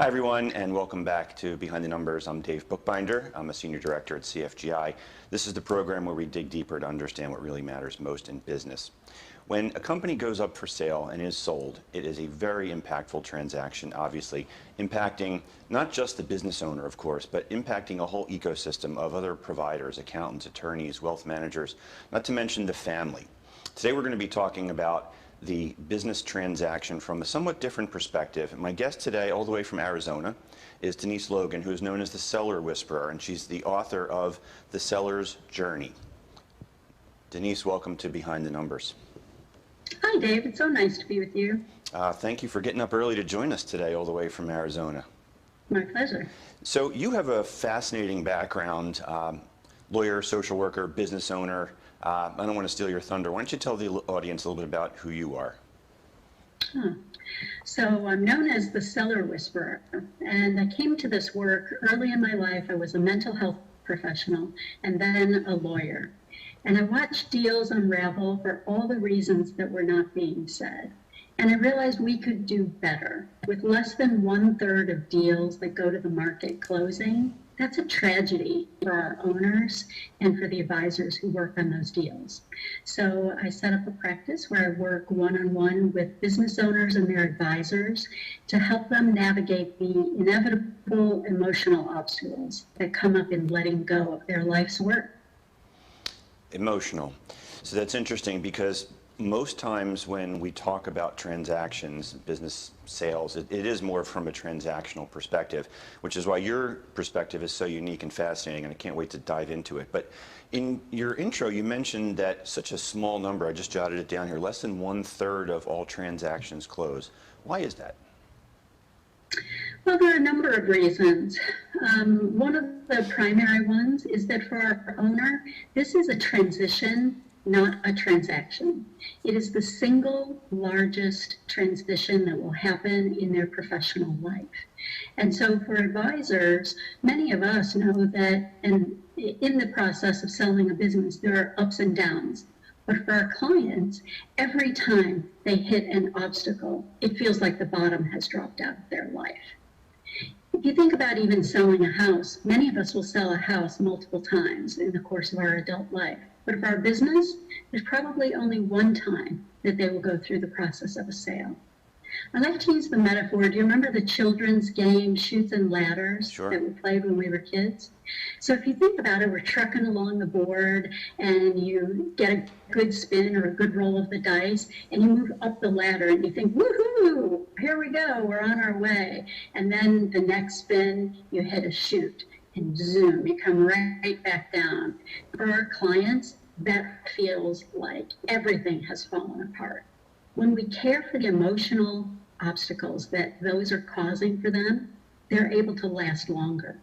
everyone, and welcome back to Behind the Numbers. I'm Dave Bookbinder. I'm a Senior Director at CFGI. This is the program where we dig deeper to understand what really matters most in business. When a company goes up for sale and is sold, it is a very impactful transaction, obviously, impacting not just the business owner, of course, but impacting a whole ecosystem of other providers, accountants, attorneys, wealth managers, not to mention the family. Today we're going to be talking about the business transaction from a somewhat different perspective. My guest today, all the way from Arizona, is Denise Logan, who is known as the Seller Whisperer, and she's the author of The Seller's Journey. Denise, welcome to Behind the Numbers. Hi, Dave. It's so nice to be with you. Thank you for getting up early to join us today, all the way from Arizona. My pleasure. So you have a fascinating background, lawyer, social worker, business owner. I don't want to steal your thunder. Why don't you tell the audience a little bit about who you are? So I'm known as the Seller Whisperer, and I came to this work early in my life. I was a mental health professional and then a lawyer. And I watched deals unravel for all the reasons that were not being said. And I realized we could do better. With less than 1/3 of deals that go to the market closing, that's a tragedy for our owners and for the advisors who work on those deals. So I set up a practice where I work one-on-one with business owners and their advisors to help them navigate the inevitable emotional obstacles that come up in letting go of their life's work. Emotional. So that's interesting because most times when we talk about transactions, business sales, it is more from a transactional perspective, which is why your perspective is so unique and fascinating, and I can't wait to dive into it. But in your intro, you mentioned that such a small number, I just jotted it down here, less than 1/3 of all transactions close. Why is that? Well, there are a number of reasons. One of the primary ones is that for our owner, this is a transition, not a transaction. It is the single largest transition that will happen in their professional life. And so for advisors, many of us know that in the process of selling a business, there are ups and downs. But for our clients, every time they hit an obstacle, it feels like the bottom has dropped out of their life. If you think about even selling a house, many of us will sell a house multiple times in the course of our adult life. But for our business, there's probably only one time that they will go through the process of a sale. I like to use the metaphor. Do you remember the children's game, Chutes and Ladders, Sure, that we played when we were kids? So if you think about it, we're trucking along the board and you get a good spin or a good roll of the dice and you move up the ladder and you think, woohoo, here we go, we're on our way. And then the next spin, you hit a chute and zoom, you come right back down. For our clients, that feels like everything has fallen apart. When we care for the emotional obstacles that those are causing for them, they're able to last longer.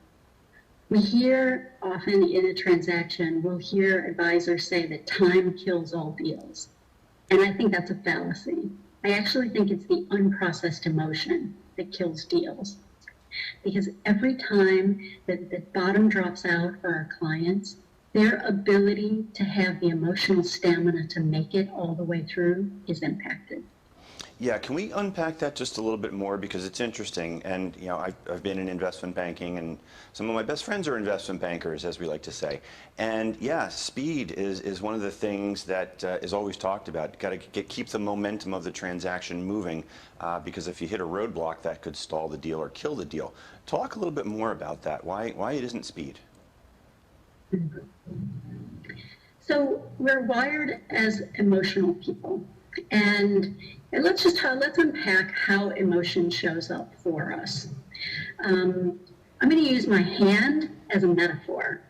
We hear often in a transaction, we'll hear advisors say that time kills all deals. And I think that's a fallacy. I actually think it's the unprocessed emotion that kills deals. Because every time that the bottom drops out for our clients, their ability to have the emotional stamina to make it all the way through is impacted. Yeah, can we unpack that just a little bit more, because it's interesting. And you know, I've been in investment banking, and some of my best friends are investment bankers, as we like to say. And yeah, speed is one of the things that is always talked about. Got to keep the momentum of the transaction moving, because if you hit a roadblock, that could stall the deal or kill the deal. Talk a little bit more about that. Why it isn't speed? So we're wired as emotional people, and let's unpack how emotion shows up for us. I'm going to use my hand as a metaphor.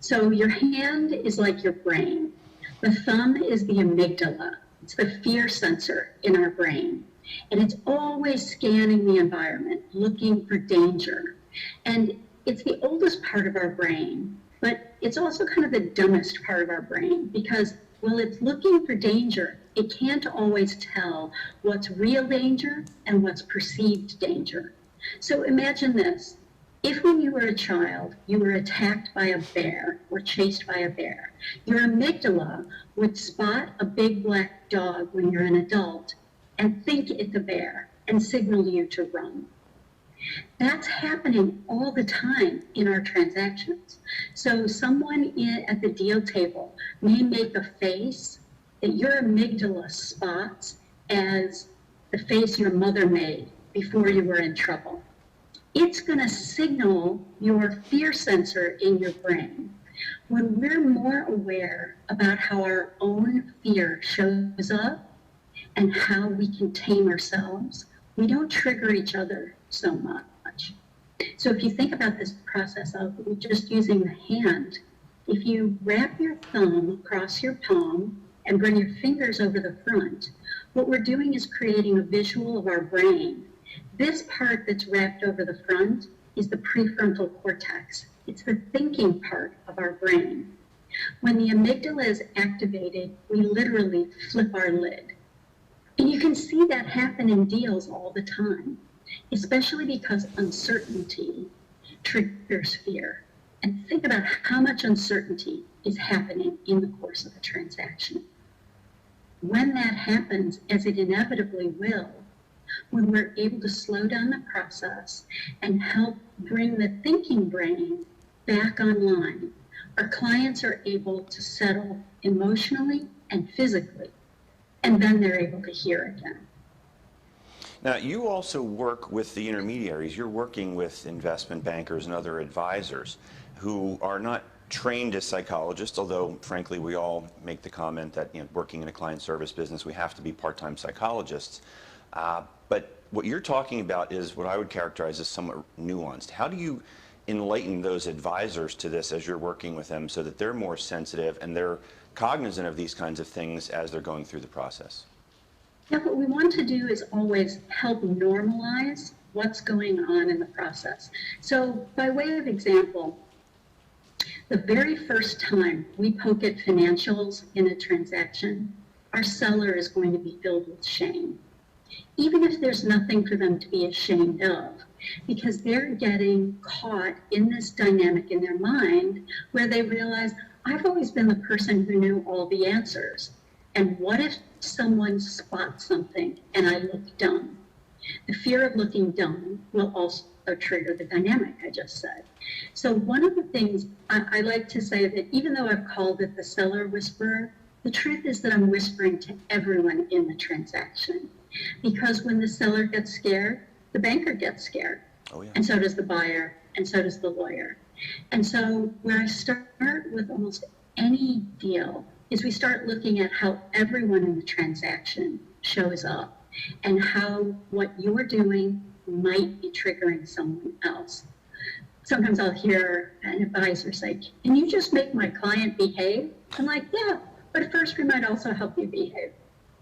So your hand is like your brain. The thumb is the amygdala. It's the fear sensor in our brain, and it's always scanning the environment, looking for danger. And it's the oldest part of our brain, but it's also kind of the dumbest part of our brain, because while it's looking for danger, it can't always tell what's real danger and what's perceived danger. So imagine this. If when you were a child, you were attacked by a bear or chased by a bear, your amygdala would spot a big black dog when you're an adult and think it's a bear and signal you to run. That's happening all the time in our transactions. So someone at the deal table may make a face that your amygdala spots as the face your mother made before you were in trouble. It's going to signal your fear sensor in your brain. When we're more aware about how our own fear shows up and how we can tame ourselves, we don't trigger each other so much. So if you think about this process of just using the hand, if you wrap your thumb across your palm and bring your fingers over the front, what we're doing is creating a visual of our brain. This part that's wrapped over the front is the prefrontal cortex. It's the thinking part of our brain. When the amygdala is activated, we literally flip our lid. And you can see that happen in deals all the time, especially because uncertainty triggers fear. And think about how much uncertainty is happening in the course of a transaction. When that happens, as it inevitably will, when we're able to slow down the process and help bring the thinking brain back online, our clients are able to settle emotionally and physically, and then they're able to hear again. Now, you also work with the intermediaries. You're working with investment bankers and other advisors who are not trained as psychologists, although frankly we all make the comment that working in a client service business we have to be part-time psychologists. But what you're talking about is what I would characterize as somewhat nuanced. How do you enlighten those advisors to this as you're working with them so that they're more sensitive and they're cognizant of these kinds of things as they're going through the process? Yeah, what we want to do is always help normalize what's going on in the process. So by way of example, the very first time we poke at financials in a transaction, our seller is going to be filled with shame, even if there's nothing for them to be ashamed of, because they're getting caught in this dynamic in their mind where they realize, I've always been the person who knew all the answers. And what if someone spots something and I look dumb? The fear of looking dumb will also trigger the dynamic I just said. So one of the things I like to say that even though I've called it the seller whisperer, the truth is that I'm whispering to everyone in the transaction. Because when the seller gets scared, the banker gets scared. Oh, yeah. And so does the buyer, and so does the lawyer. And so where I start with almost any deal is we start looking at how everyone in the transaction shows up and how what you're doing might be triggering someone else. Sometimes I'll hear an advisor say, can you just make my client behave? I'm like, yeah, but first we might also help you behave.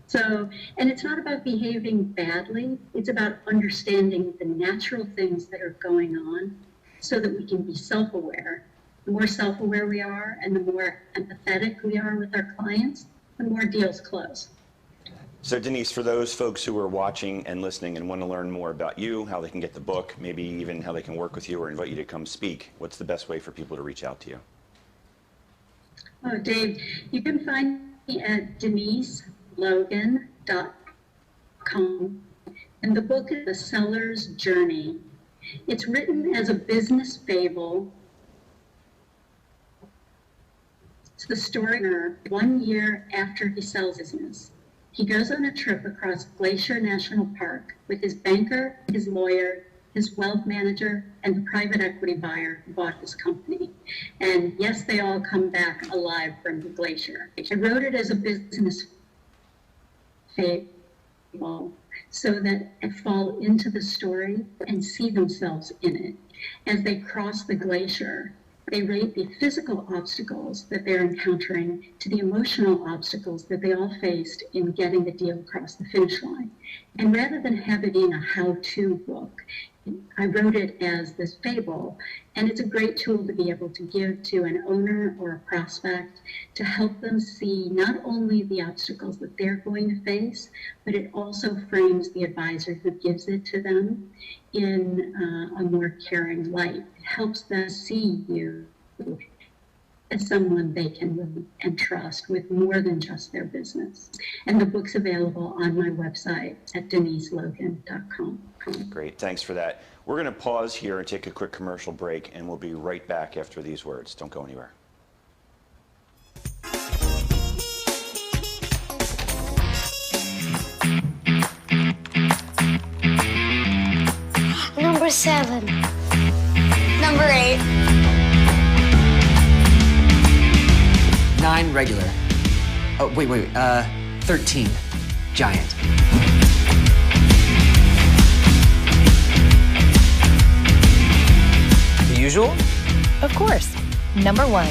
So, and it's not about behaving badly, it's about understanding the natural things that are going on so that we can be self-aware. The more self-aware we are and the more empathetic we are with our clients, the more deals close. So Denise, for those folks who are watching and listening and want to learn more about you, how they can get the book, maybe even how they can work with you or invite you to come speak, what's the best way for people to reach out to you? Oh, Dave, you can find me at DeniseLogan.com. And the book is The Seller's Journey. It's written as a business fable. It's the story of 1 year after he sells his business. He goes on a trip across Glacier National Park with his banker, his lawyer, his wealth manager, and the private equity buyer who bought his company. And yes, they all come back alive from the glacier. I wrote it as a business fable so that they fall into the story and see themselves in it. As they cross the glacier, they rate the physical obstacles that they're encountering to the emotional obstacles that they all faced in getting the deal across the finish line. And rather than have it in a how-to book, I wrote it as this fable, and it's a great tool to be able to give to an owner or a prospect to help them see not only the obstacles that they're going to face, but it also frames the advisor who gives it to them in a more caring light. It helps them see you as someone they can live and trust with more than just their business. And the book's available on my website at DeniseLogan.com. Great, thanks for that. We're going to pause here and take a quick commercial break, and we'll be right back after these words. Don't go anywhere. Number 7. Number 8. 9 regular. Oh, wait. 13 giant. The usual? Of course. Number 1.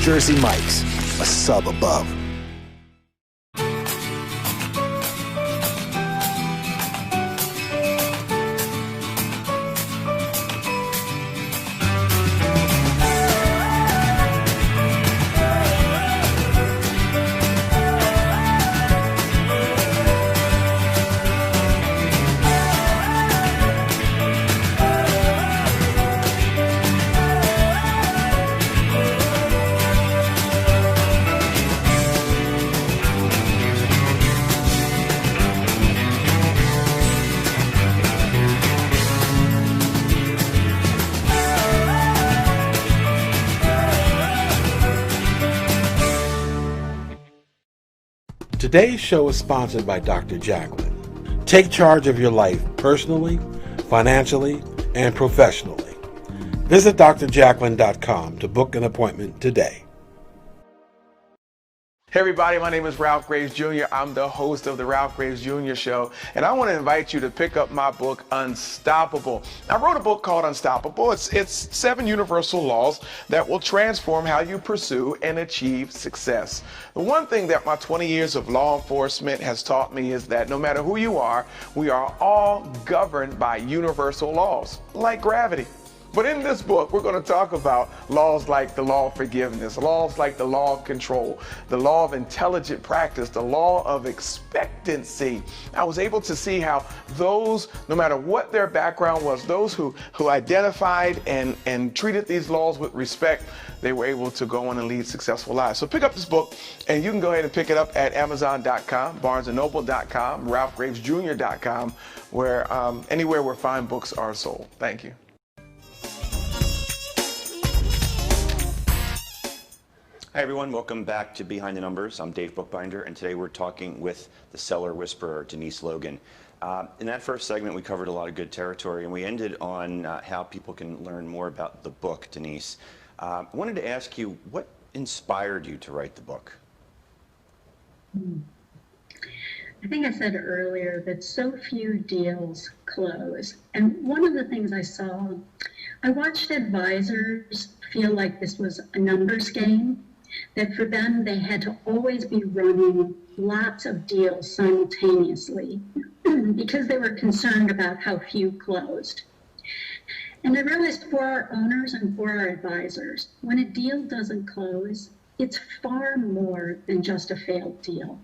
Jersey Mike's, a sub above. Today's show is sponsored by Dr. Jacqueline. Take charge of your life personally, financially, and professionally. Visit drjacqueline.com to book an appointment today. Hey everybody, my name is Ralph Graves Jr. I'm the host of the Ralph Graves Jr. Show, and I want to invite you to pick up my book, Unstoppable. I wrote a book called Unstoppable. It's 7 universal laws that will transform how you pursue and achieve success. The one thing that my 20 years of law enforcement has taught me is that no matter who you are, we are all governed by universal laws, like gravity. But in this book, we're going to talk about laws like the law of forgiveness, laws like the law of control, the law of intelligent practice, the law of expectancy. I was able to see how those, no matter what their background was, those who identified and treated these laws with respect, they were able to go on and lead successful lives. So pick up this book, and you can go ahead and pick it up at Amazon.com, BarnesandNoble.com, RalphGravesJr.com, where anywhere where fine books are sold. Thank you. Hi everyone, welcome back to Behind the Numbers. I'm Dave Bookbinder, and today we're talking with the seller whisperer, Denise Logan. In that first segment, we covered a lot of good territory, and we ended on how people can learn more about the book, Denise. I wanted to ask you, what inspired you to write the book? I think I said earlier that so few deals close. And one of the things I watched advisors feel like this was a numbers game, that for them they had to always be running lots of deals simultaneously because they were concerned about how few closed. And I realized for our owners and for our advisors, when a deal doesn't close, it's far more than just a failed deal.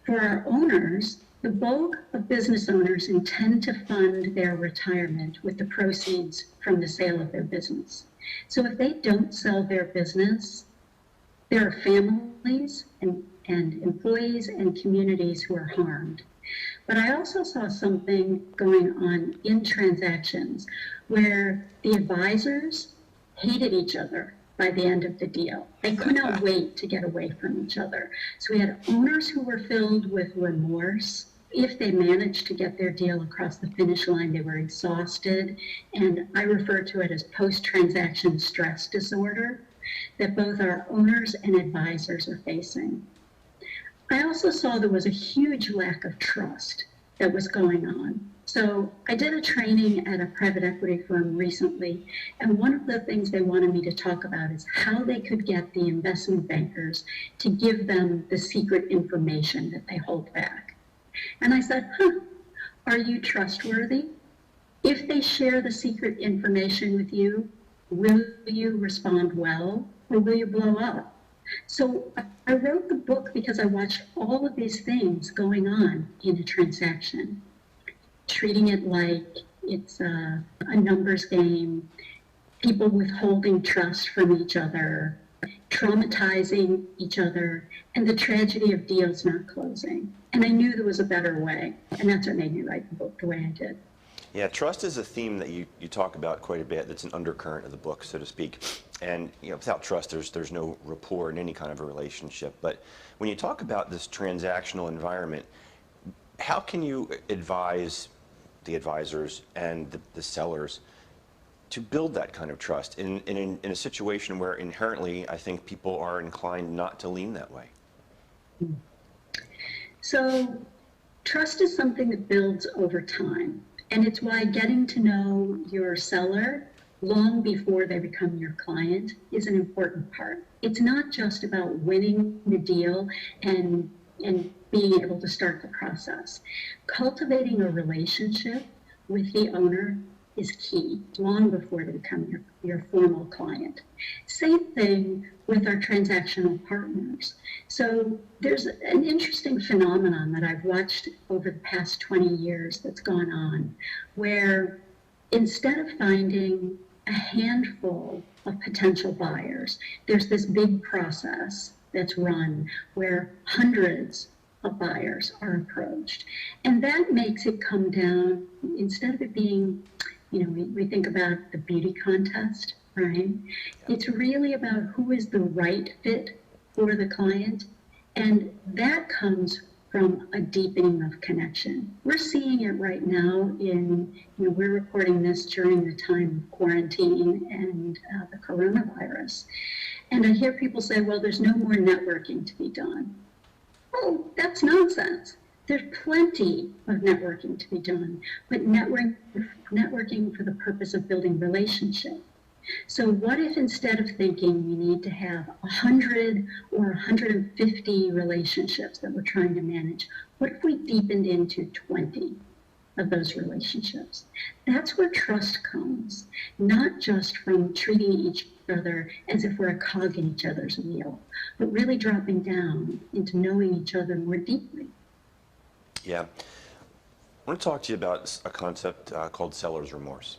For our owners, the bulk of business owners intend to fund their retirement with the proceeds from the sale of their business. So if they don't sell their business, there are families and employees and communities who are harmed. But I also saw something going on in transactions where the advisors hated each other by the end of the deal. They could not wait to get away from each other. So we had owners who were filled with remorse. If they managed to get their deal across the finish line, they were exhausted. And I refer to it as post-transaction stress disorder that both our owners and advisors are facing. I also saw there was a huge lack of trust that was going on. So I did a training at a private equity firm recently, and one of the things they wanted me to talk about is how they could get the investment bankers to give them the secret information that they hold back. And I said, are you trustworthy? If they share the secret information with you, will you respond well, or will you blow up? So I wrote the book because I watched all of these things going on in a transaction, treating it like it's a numbers game, people withholding trust from each other, traumatizing each other, and the tragedy of deals not closing. And I knew there was a better way, and that's what made me write the book the way I did. Yeah, trust is a theme that you talk about quite a bit. That's an undercurrent of the book, so to speak. And without trust, there's no rapport in any kind of a relationship. But when you talk about this transactional environment, how can you advise the advisors and the sellers to build that kind of trust in a situation where inherently I think people are inclined not to lean that way? So trust is something that builds over time. And it's why getting to know your seller long before they become your client is an important part. It's not just about winning the deal and being able to start the process. Cultivating a relationship with the owner is key long before they become your formal client. Same thing with our transactional partners. So there's an interesting phenomenon that I've watched over the past 20 years that's gone on, where instead of finding a handful of potential buyers, there's this big process that's run where hundreds of buyers are approached. And that makes it come down, instead of it being, we think about the beauty contest, right? It's really about who is the right fit for the client. And that comes from a deepening of connection. We're seeing it right now we're recording this during the time of quarantine and the coronavirus. And I hear people say, well, there's no more networking to be done. Oh, that's nonsense. There's plenty of networking to be done, but networking for the purpose of building relationship. So what if instead of thinking we need to have 100 or 150 relationships that we're trying to manage, what if we deepened into 20 of those relationships? That's where trust comes, not just from treating each other as if we're a cog in each other's wheel, but really dropping down into knowing each other more deeply. Yeah. I want to talk to you about a concept called seller's remorse.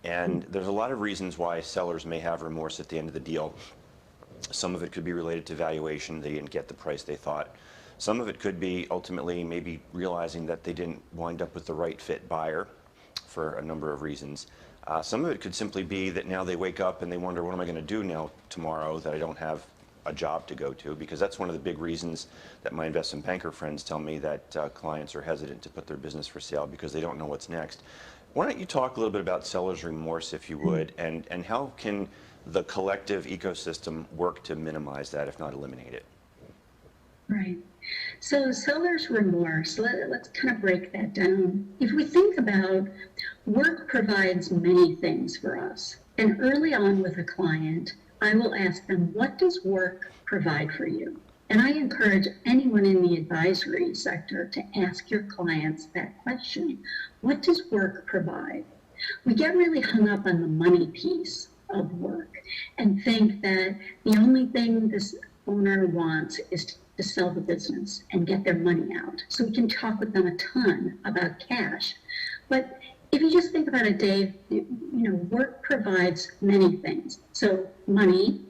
And there's a lot of reasons why sellers may have remorse at the end of the deal. Some of it could be related to valuation. They didn't get the price they thought. Some of it could be ultimately maybe realizing that they didn't wind up with the right fit buyer for a number of reasons. Some of it could simply be that now they wake up and they wonder, what am I going to do now tomorrow that I don't have a job to go to? Because that's one of the big reasons that my investment banker friends tell me that clients are hesitant to put their business for sale because they don't know what's next. Why don't you talk a little bit about seller's remorse, if you would, and how can the collective ecosystem work to minimize that, if not eliminate it? Right. So seller's remorse, let's kind of break that down. If we think about work provides many things for us, and early on with a client, I will ask them, what does work provide for you? And I encourage anyone in the advisory sector to ask your clients that question. What does work provide? We get really hung up on the money piece of work and think that the only thing this owner wants is to sell the business and get their money out. So we can talk with them a ton about cash. But if you just think about it, Dave, work provides many things. So money,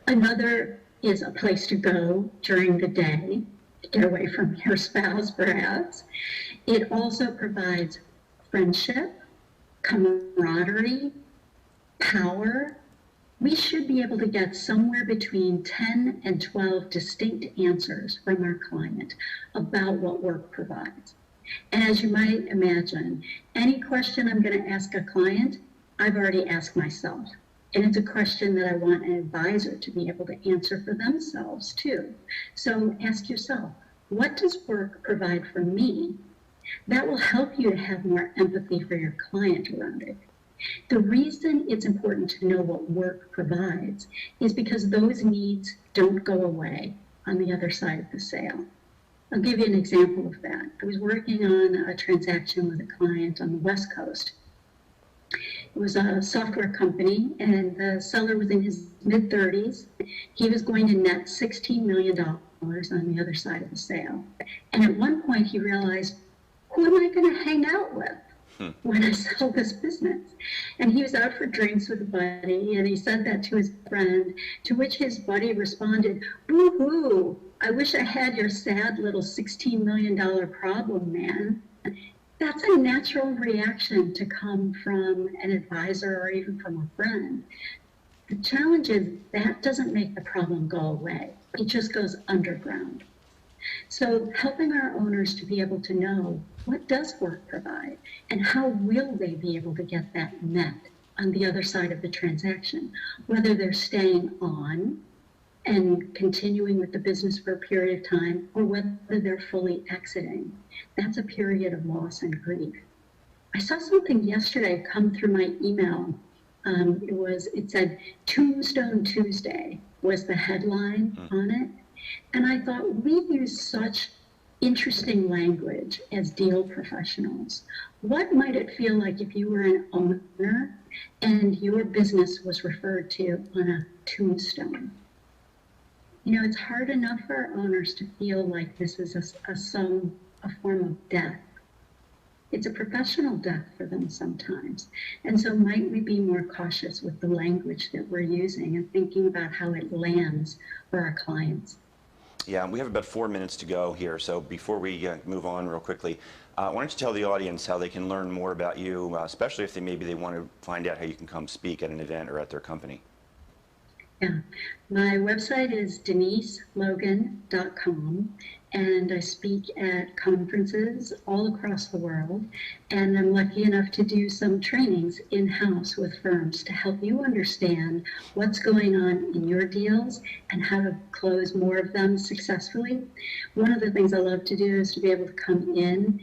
another is a place to go during the day to get away from your spouse, perhaps. It also provides friendship, camaraderie, power. We should be able to get somewhere between 10 and 12 distinct answers from our client about what work provides. And as you might imagine, any question I'm going to ask a client, I've already asked myself. And it's a question that I want an advisor to be able to answer for themselves too. So ask yourself, what does work provide for me? That will help you to have more empathy for your client around it. The reason it's important to know what work provides is because those needs don't go away on the other side of the sale. I'll give you an example of that. I was working on a transaction with a client on the West Coast. It was a software company, and the seller was in his mid-30s. He was going to net $16 million on the other side of the sale. And at one point he realized, who am I going to hang out with when I sell this business? And he was out for drinks with a buddy, and he said that to his friend, to which his buddy responded, boo-hoo, I wish I had your sad little $16 million problem, man. That's a natural reaction to come from an advisor or even from a friend. The challenge is that doesn't make the problem go away. It just goes underground. So helping our owners to be able to know what does work provide and how will they be able to get that met on the other side of the transaction, whether they're staying on and continuing with the business for a period of time or whether they're fully exiting. That's a period of loss and grief. I saw something yesterday come through my email. It said Tombstone Tuesday was the headline on it. And I thought, we use such interesting language as deal professionals. What might it feel like if you were an owner and your business was referred to on a tombstone? You know, it's hard enough for our owners to feel like this is a form of death. It's a professional death for them sometimes. And so might we be more cautious with the language that we're using and thinking about how it lands for our clients? Yeah, we have about 4 minutes to go here, so before we move on real quickly, why don't you tell the audience how they can learn more about you, especially if maybe they want to find out how you can come speak at an event or at their company? Yeah, my website is deniselogan.com, and I speak at conferences all across the world, and I'm lucky enough to do some trainings in-house with firms to help you understand what's going on in your deals and how to close more of them successfully. One of the things I love to do is to be able to come in,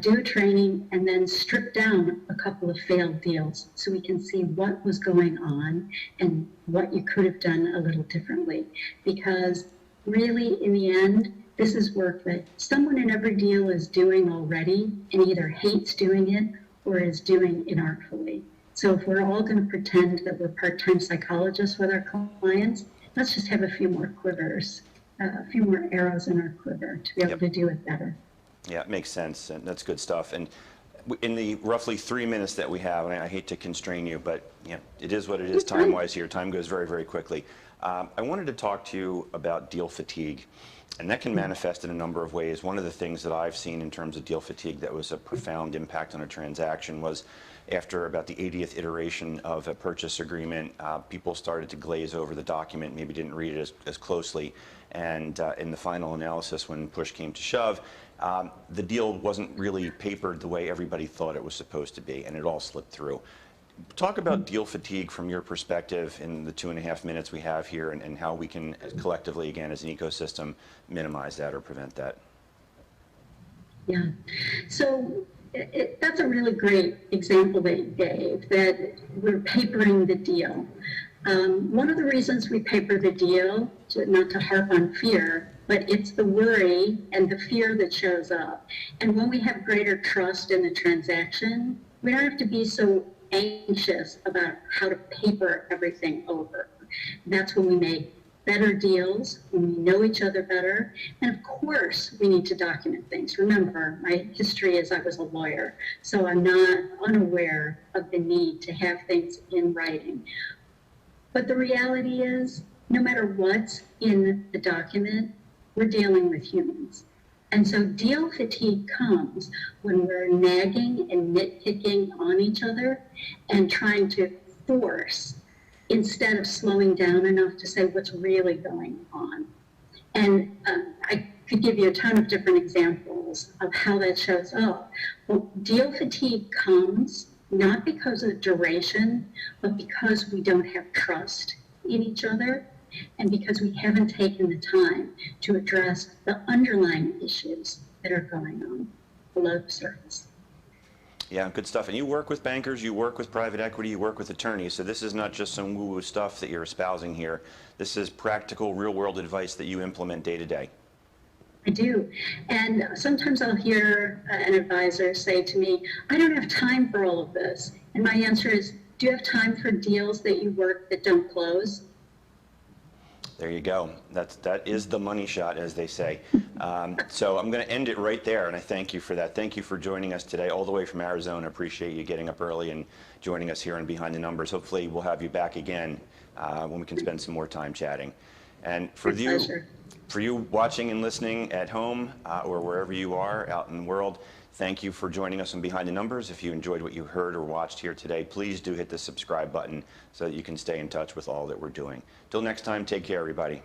do a training, and then strip down a couple of failed deals so we can see what was going on and what you could have done a little differently. Because really, in the end, this is work that someone in every deal is doing already and either hates doing it or is doing inartfully. So if we're all going to pretend that we're part-time psychologists with our clients, let's just have a few more quivers, a few more arrows in our quiver to be able to do it better. Yeah, it makes sense, and that's good stuff. And in the roughly 3 minutes that we have, and I hate to constrain you, but you know, it is what it is time-wise here. Time goes very, very quickly. I wanted to talk to you about deal fatigue, and that can manifest in a number of ways. One of the things that I've seen in terms of deal fatigue that was a profound impact on a transaction was after about the 80th iteration of a purchase agreement, people started to glaze over the document, maybe didn't read it as closely, and in the final analysis, when push came to shove, the deal wasn't really papered the way everybody thought it was supposed to be, and it all slipped through. Talk about deal fatigue from your perspective in the 2.5 minutes we have here, and how we can collectively, again, as an ecosystem, minimize that or prevent that. Yeah, so that's a really great example that you gave, that we're papering the deal. One of the reasons we paper the deal, not to harp on fear, but it's the worry and the fear that shows up. And when we have greater trust in the transaction, we don't have to be so anxious about how to paper everything over. That's when we make better deals, when we know each other better. And of course, we need to document things. Remember, my history is I was a lawyer, so I'm not unaware of the need to have things in writing. But the reality is, no matter what's in the document, we're dealing with humans. And so deal fatigue comes when we're nagging and nitpicking on each other and trying to force instead of slowing down enough to say what's really going on. And I could give you a ton of different examples of how that shows up. Well, deal fatigue comes not because of duration, but because we don't have trust in each other, and because we haven't taken the time to address the underlying issues that are going on below the surface. Yeah, good stuff. And you work with bankers, you work with private equity, you work with attorneys, so this is not just some woo-woo stuff that you're espousing here. This is practical, real-world advice that you implement day to day. I do. And sometimes I'll hear an advisor say to me, I don't have time for all of this. And my answer is, do you have time for deals that you work that don't close? There you go. That is the money shot, as they say. So I'm going to end it right there, and I thank you for that. Thank you for joining us today, all the way from Arizona. Appreciate you getting up early and joining us here on Behind the Numbers. Hopefully we'll have you back again when we can spend some more time chatting. And for My you, pleasure. for you watching and listening at home or wherever you are out in the world, thank you for joining us on Behind the Numbers. If you enjoyed what you heard or watched here today, please do hit the subscribe button so that you can stay in touch with all that we're doing. Till next time, take care, everybody.